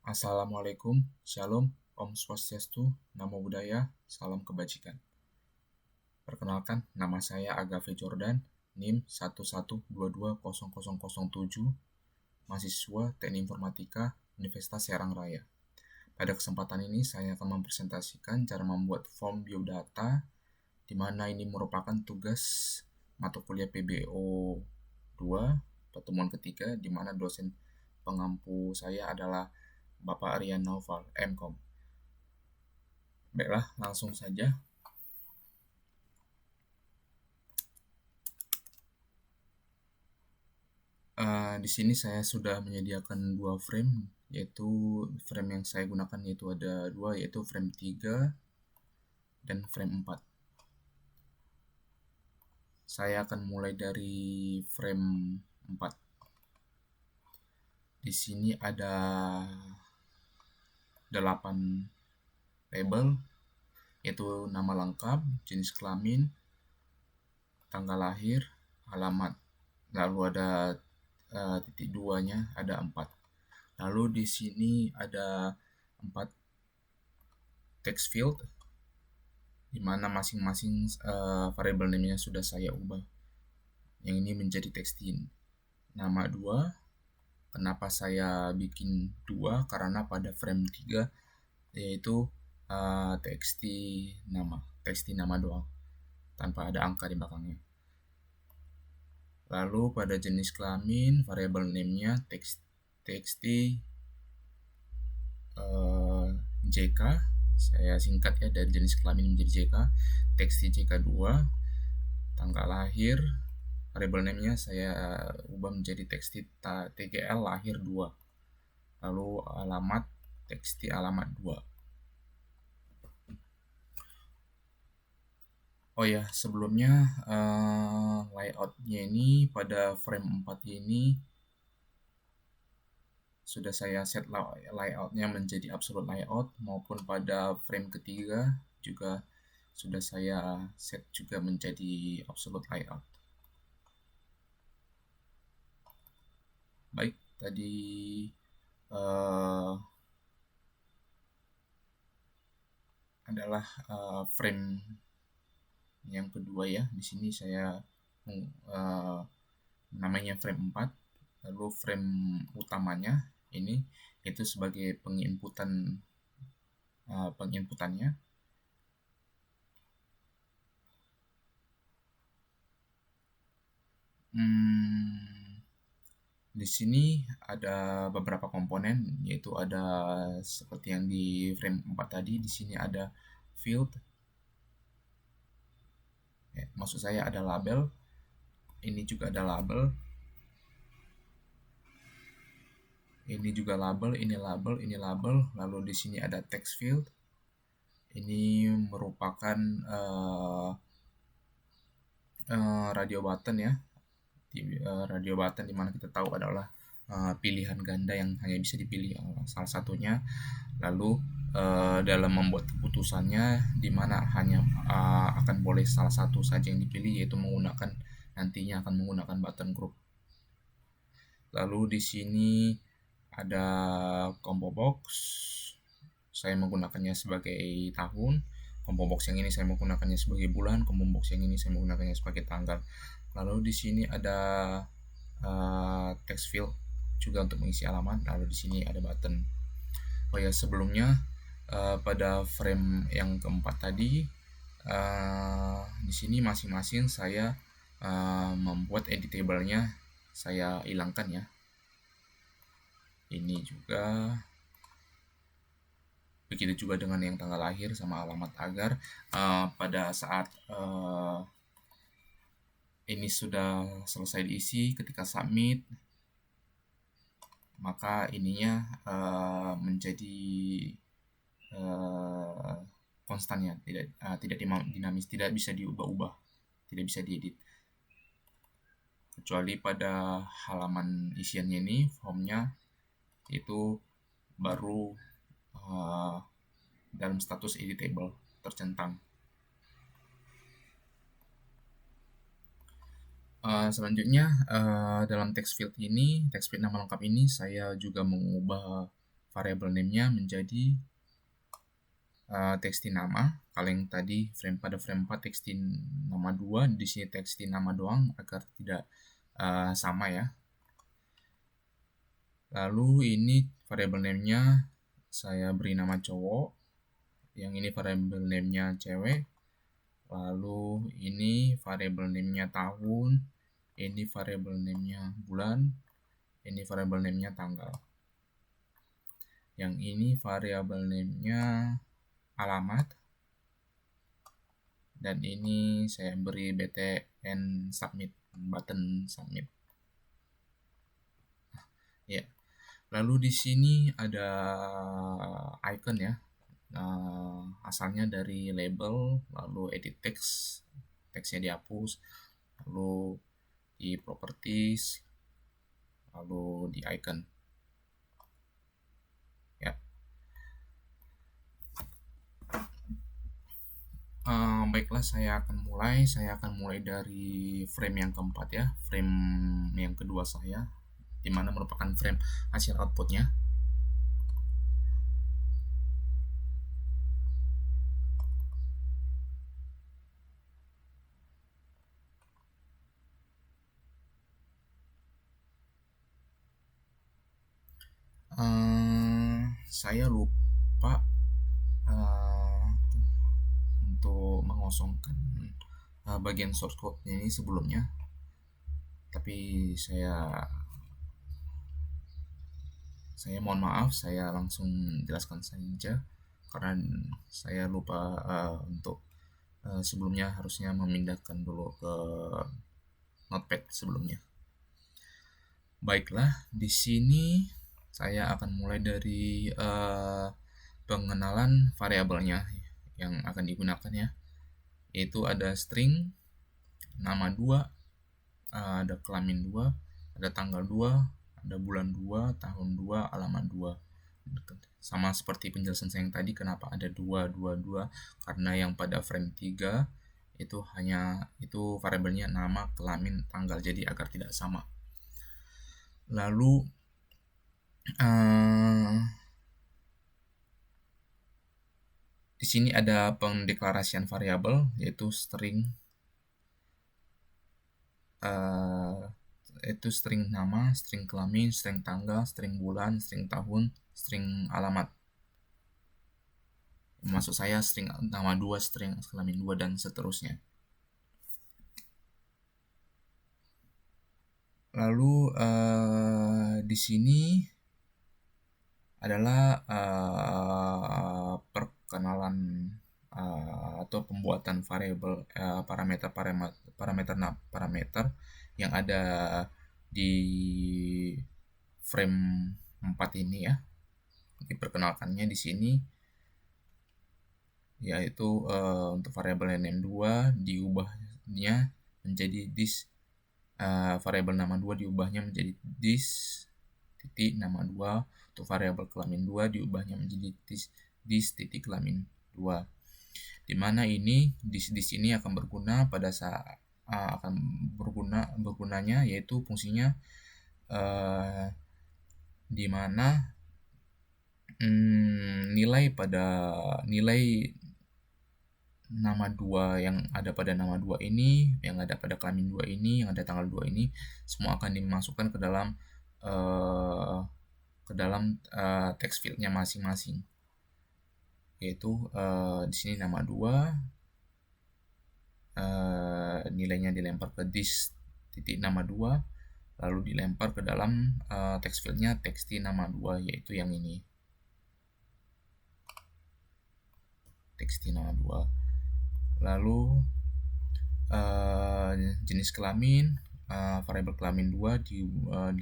Assalamualaikum, Shalom, Om Swastiastu, Namo Buddhaya, Salam Kebajikan. Perkenalkan, nama saya Agave Jordan, NIM 11220007, mahasiswa Teknik Informatika Universitas Serang Raya. Pada kesempatan ini saya akan mempresentasikan cara membuat form biodata, di mana ini merupakan tugas mata kuliah PBO 2, pertemuan ketiga, di mana dosen pengampu saya adalah Bapak Aryan Naufal, MKOM. Baiklah, langsung saja. Di sini saya sudah menyediakan dua frame, yaitu frame yang saya gunakan yaitu ada dua, yaitu frame 3 dan frame 4. Saya akan mulai dari frame 4. Di sini ada 8 label, yaitu nama lengkap, jenis kelamin, tanggal lahir, alamat. Lalu ada titik duanya, ada 4. Lalu di sini ada 4 text field, di mana masing-masing variable name-nya sudah saya ubah. Yang ini menjadi txt nama 2. Kenapa saya bikin 2? Karena pada frame 3 yaitu txt nama doang, tanpa ada angka di belakangnya. Lalu pada jenis kelamin, variable name-nya txt JK, saya singkat ya dari jenis kelamin menjadi JK, txt JK2. Tanggal lahir, variable name-nya saya ubah menjadi txt TGL lahir 2. Lalu alamat, txt alamat 2. Oh ya, sebelumnya layout-nya ini pada frame 4 ini sudah saya set layout-nya menjadi absolute layout, maupun pada frame ketiga juga sudah saya set juga menjadi absolute layout. Baik, tadi adalah frame yang kedua ya. Di sini saya namanya frame 4. Lalu frame utamanya ini itu sebagai penginputannya. Di sini ada beberapa komponen, yaitu ada seperti yang di frame 4 tadi. Di sini ada field, maksud saya ada label. Ini juga ada label. Ini juga label, ini label, ini label. Lalu di sini ada text field. Ini merupakan radio button ya. Radio button dimana kita tahu adalah pilihan ganda yang hanya bisa dipilih salah satunya. Lalu dalam membuat keputusannya, dimana hanya akan boleh salah satu saja yang dipilih, yaitu nantinya akan menggunakan button group. Lalu di sini ada combo box. Saya menggunakannya sebagai tahun. Combo box yang ini saya menggunakannya sebagai bulan. Combo box yang ini saya menggunakannya sebagai tanggal. Lalu di sini ada text field juga untuk mengisi alamat. Lalu di sini ada button. Oh ya, sebelumnya pada frame yang keempat tadi, di sini masing-masing saya membuat editable-nya saya hilangkan ya. Ini juga begitu juga dengan yang tanggal lahir sama alamat, agar pada saat ini sudah selesai diisi, ketika submit, maka ininya menjadi konstannya, tidak dinamis, tidak bisa diubah-ubah, tidak bisa diedit, kecuali pada halaman isiannya ini, formnya itu baru dalam status editable tercentang. Selanjutnya dalam text field nama lengkap ini saya juga mengubah variable name-nya menjadi tekstin nama. Kalau yang tadi pada frame 4 tekstin nama 2, di sini tekstin nama doang agar tidak sama ya. Lalu ini variable name-nya saya beri nama cowok, yang ini variable name-nya cewek. Lalu ini variable name-nya tahun, ini variable name-nya bulan, ini variable name-nya tanggal. Yang ini variable name-nya alamat. Dan ini saya beri btn submit, button submit. Ya. Lalu di sini ada icon ya. Asalnya dari label, lalu edit text, teksnya dihapus, lalu di properties, lalu di icon. Ya. Baiklah, saya akan mulai dari frame yang keempat ya, frame yang kedua saya, di mana merupakan frame hasil outputnya. Saya lupa untuk mengosongkan bagian source code ini sebelumnya, tapi saya mohon maaf, saya langsung jelaskan saja karena saya lupa untuk sebelumnya harusnya memindahkan dulu ke notepad sebelumnya. Baiklah, di sini saya akan mulai dari pengenalan variabelnya yang akan digunakan ya, yaitu ada string, nama 2, ada kelamin 2, ada tanggal 2, ada bulan 2, tahun 2, alamat 2. Sama seperti penjelasan saya yang tadi, kenapa ada 2, 2, 2, karena yang pada frame 3 itu variabelnya nama, kelamin, tanggal, jadi agar tidak sama. Lalu di sini ada pendeklarasian variabel, yaitu string, itu string nama, string kelamin, string tanggal, string bulan, string tahun, string alamat. Maksud saya string nama 2, string kelamin 2, dan seterusnya. Lalu di sini adalah perkenalan atau pembuatan variabel parameter yang ada di frame 4 ini ya. Diperkenalkannya di sini yaitu untuk variabel name 2 diubahnya menjadi this, variabel nama 2 diubahnya menjadi this titik nama 2, untuk variabel kelamin 2 diubahnya menjadi this titik kelamin 2. Dimana ini di sini akan berguna pada saat bergunanya yaitu fungsinya di mana nilai nama 2 yang ada pada nama 2 ini, yang ada pada kelamin 2 ini, yang ada tanggal 2 ini, semua akan dimasukkan ke dalam text field-nya masing-masing. Yaitu di sini nama 2, nilainya dilempar ke this titik nama 2, lalu dilempar ke dalam text field-nya tekstin nama 2, yaitu yang ini. Tekstin nama 2. Lalu jenis kelamin, variabel kelamin 2 diubah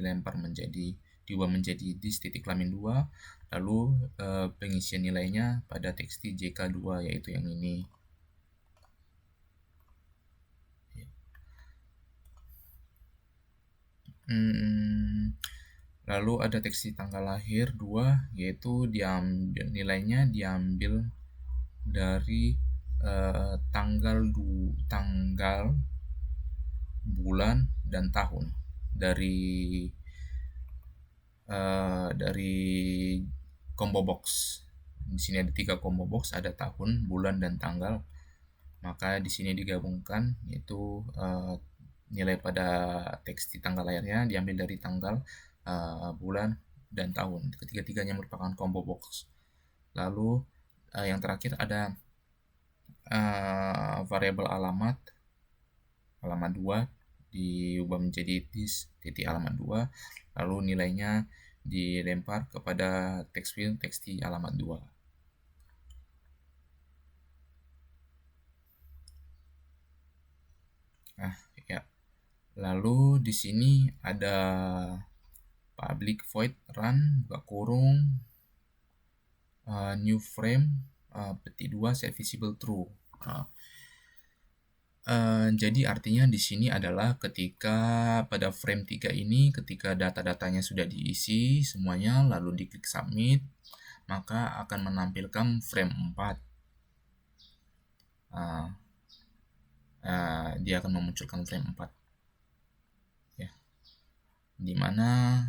menjadi this titik kelamin 2, lalu pengisian nilainya pada tekstin JK2, yaitu yang ini. Lalu ada tekstin tanggal lahir 2, yaitu nilainya diambil dari tanggal, bulan, dan tahun dari combo box. Di sini ada 3 combo box, ada tahun, bulan, dan tanggal. Maka di sini digabungkan, yaitu nilai pada teks di tanggal lahirnya diambil dari tanggal, bulan, dan tahun. Ketiga-tiganya merupakan combo box. Lalu yang terakhir ada variabel alamat 2 diubah menjadi titik alamat 2, lalu nilainya dilempar kepada text field teks di alamat 2. Nah, ya. Lalu di sini ada public void run buka kurung new frame petik 2 set visible true. Jadi artinya di sini adalah ketika pada frame 3 ini, ketika data-datanya sudah diisi semuanya, lalu diklik submit, maka akan menampilkan frame 4. Dia akan memunculkan frame 4. Ya. Dimana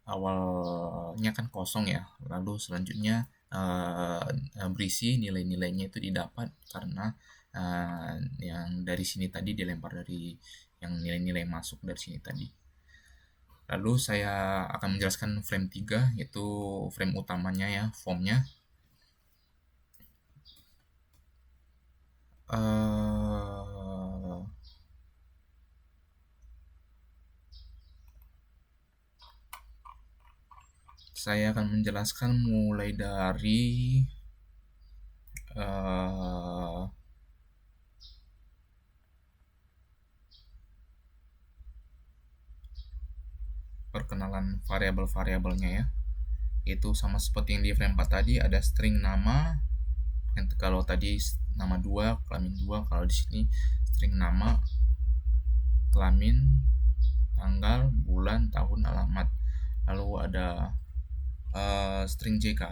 awalnya kan kosong ya, lalu selanjutnya berisi nilai-nilainya itu didapat karena yang dari sini tadi dilempar dari yang nilai-nilai masuk dari sini tadi. Lalu saya akan menjelaskan frame 3, yaitu frame utamanya ya, formnya. Saya akan menjelaskan mulai dari perkenalan variabel-variabelnya ya. Itu sama seperti yang di frame 4 tadi, ada string nama. Kalau tadi nama 2, kelamin 2, kalau di sini string nama, kelamin, tanggal, bulan, tahun, alamat. Lalu ada string JK.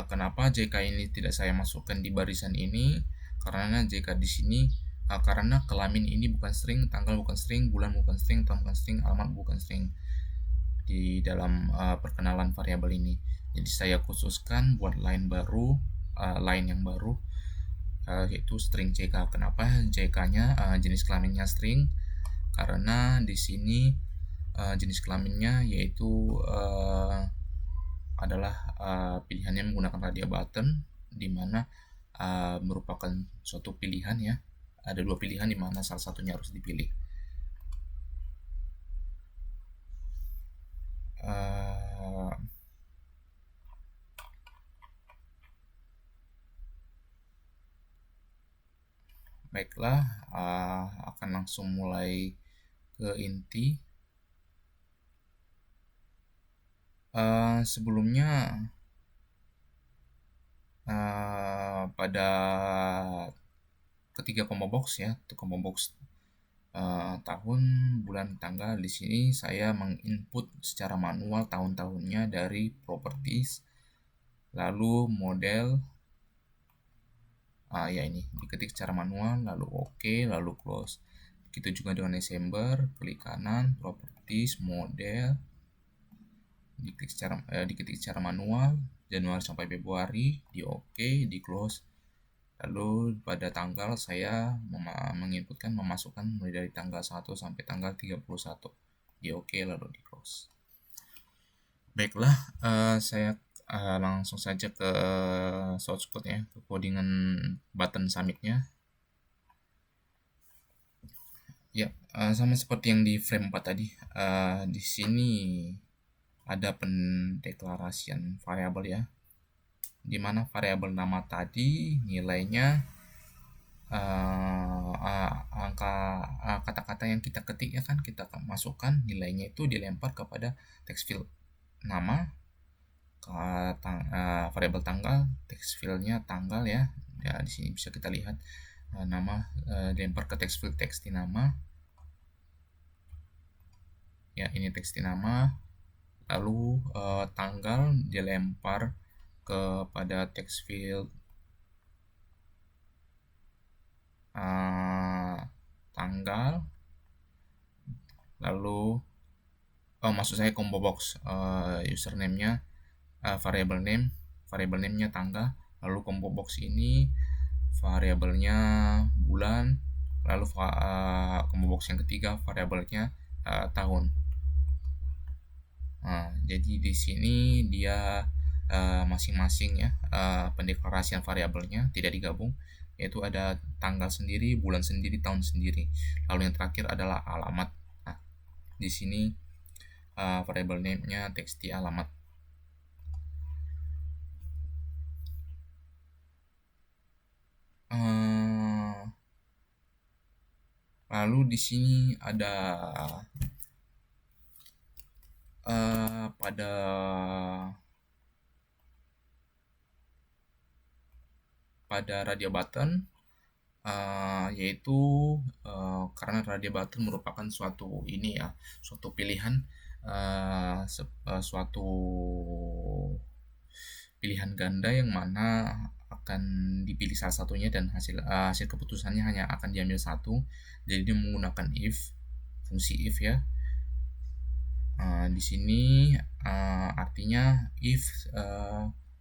Kenapa JK ini tidak saya masukkan di barisan ini? Karena JK di sini karena kelamin ini bukan string, tanggal bukan string, bulan bukan string, tahun bukan string, alamat bukan string di dalam perkenalan variabel ini. Jadi saya khususkan buat line yang baru, yaitu string JK. Kenapa JK-nya jenis kelaminnya string? Karena di sini jenis kelaminnya yaitu adalah pilihannya menggunakan radio button, di mana merupakan suatu pilihan ya. Ada 2 pilihan di mana salah satunya harus dipilih. Baiklah, akan langsung mulai ke inti. Sebelumnya pada ketiga combo box ya, combo box tahun, bulan, tanggal, di sini saya menginput secara manual tahun-tahunnya dari properties, lalu model, ya ini diketik secara manual, lalu oke, lalu close. Begitu juga dengan Desember, klik kanan, properties, model, diketik secara manual, Januari sampai Februari, di oke, di close. Lalu pada tanggal saya memasukkan mulai dari tanggal 1 sampai tanggal 31, di oke, lalu di close. Baiklah, saya langsung saja ke source code ya, ke codingan button submitnya. Ya, sama seperti yang di frame 4 tadi, di sini ada pendeklarasian variabel ya, di mana variabel nama tadi nilainya kata-kata yang kita ketik ya kan, kita masukkan nilainya itu dilempar kepada text field nama, variabel tanggal, text fieldnya tanggal ya. Ya di sini bisa kita lihat nama dilempar ke text field teks di nama. Ya ini teks di nama. Lalu tanggal dilempar kepada text field tanggal, lalu maksud saya combo box, username-nya, variable name-nya tanggal, lalu combo box ini variabelnya bulan, lalu combo box yang ketiga variabelnya tahun. Jadi di sini dia masing-masing ya, pendeklarasian variabelnya tidak digabung, yaitu ada tanggal sendiri, bulan sendiri, tahun sendiri. Lalu yang terakhir adalah alamat. Nah, di sini variable name-nya txt alamat. Lalu di sini ada pada radio button, yaitu karena radio button merupakan suatu pilihan, suatu pilihan ganda yang mana akan dipilih salah satunya dan hasil keputusannya hanya akan diambil satu. Jadi dia menggunakan fungsi if ya. Di sini artinya if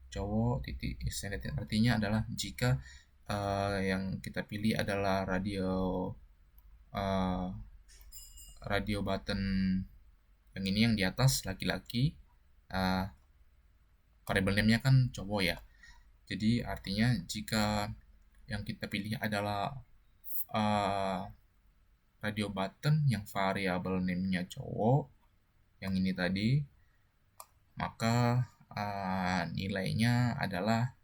cowok titik extended, artinya adalah jika yang kita pilih adalah radio button yang ini, yang di atas laki-laki, variable name-nya kan cowok ya. Jadi artinya jika yang kita pilih adalah radio button yang variable name-nya cowok, yang ini tadi, maka nilainya adalah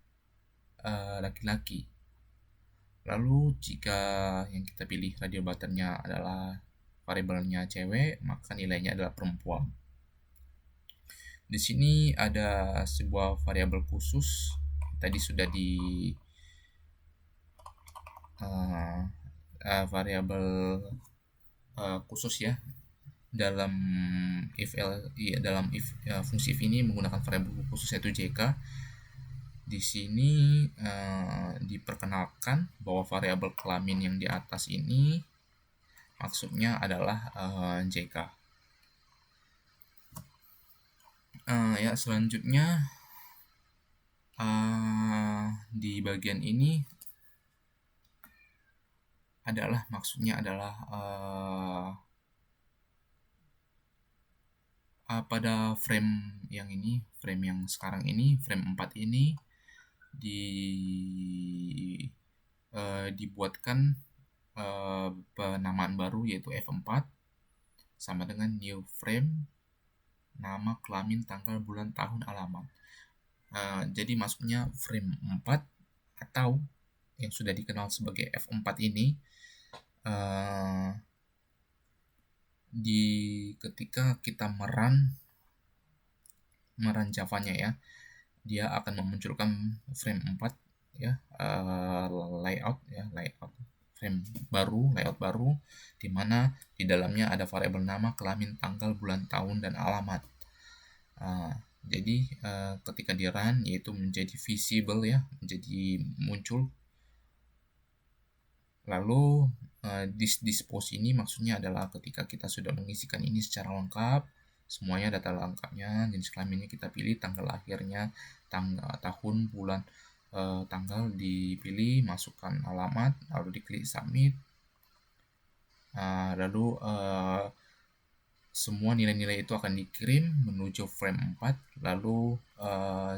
laki-laki. Lalu jika yang kita pilih radio button-nya adalah variabelnya cewek, maka nilainya adalah perempuan. Di sini ada sebuah variabel khusus, tadi sudah di variabel khusus ya, dalam fungsi if ini menggunakan variabel khusus yaitu jk. Di sini diperkenalkan bahwa variabel kelamin yang di atas ini maksudnya adalah jk. Ya, selanjutnya di bagian ini adalah maksudnya adalah pada frame yang sekarang ini, frame 4 ini dibuatkan penamaan baru yaitu F4 sama dengan new frame, nama, kelamin, tanggal, bulan, tahun, alamat. Jadi maksudnya frame 4 atau yang sudah dikenal sebagai F4 ini ketika kita meran Java-nya ya, dia akan memunculkan frame 4 ya, layout frame baru, layout baru, di mana di dalamnya ada variabel nama, kelamin, tanggal, bulan, tahun, dan alamat. Jadi ketika di run, yaitu menjadi visible ya, menjadi muncul. Lalu dispose ini maksudnya adalah ketika kita sudah mengisikan ini secara lengkap, semuanya data lengkapnya, jenis kelaminnya kita pilih, tanggal lahirnya, tahun, bulan, tanggal dipilih, masukkan alamat, lalu diklik submit. Lalu semua nilai-nilai itu akan dikirim menuju frame 4, lalu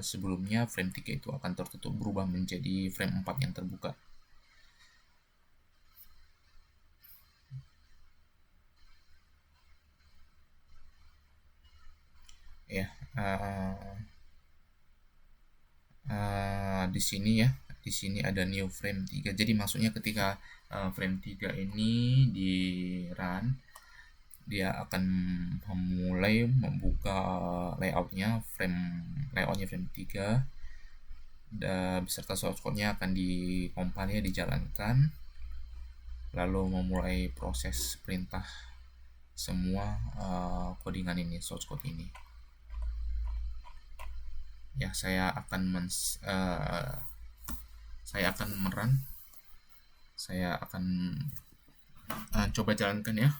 sebelumnya frame 3 itu akan tertutup, berubah menjadi frame 4 yang terbuka. Ya, di sini ada new frame 3. Jadi maksudnya ketika frame 3 ini di run, dia akan mulai membuka layoutnya frame 3 dan beserta source code-nya akan dikompilnya, dijalankan, lalu memulai proses perintah semua codingan ini, source code ini. Ya, saya akan coba jalankan ya.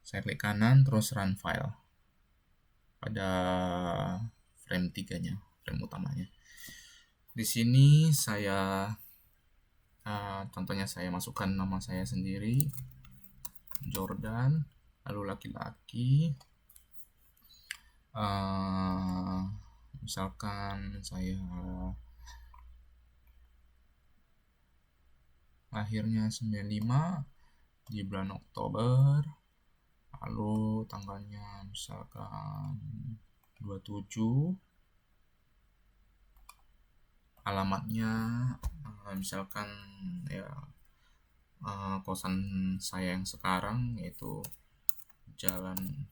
Saya klik kanan terus run file pada frame 3-nya, frame utamanya. Di sini saya contohnya saya masukkan nama saya sendiri, Jordan, lalu laki-laki. Misalkan saya lahirnya 95 di bulan Oktober, lalu tanggalnya misalkan 27, alamatnya misalkan ya kosan saya yang sekarang yaitu Jalan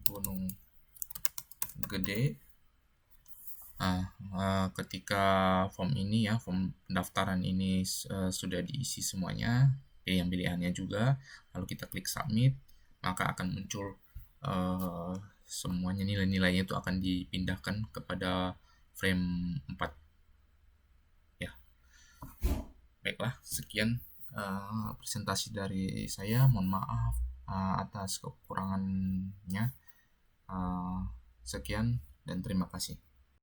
Gunung Gede. Ketika form pendaftaran ini sudah diisi semuanya, pilihan-pilihannya juga, lalu kita klik submit, maka akan muncul semuanya, nilai-nilainya itu akan dipindahkan kepada frame 4 ya. Baiklah, sekian presentasi dari saya. Mohon maaf atas kekurangannya. Sekian dan terima kasih.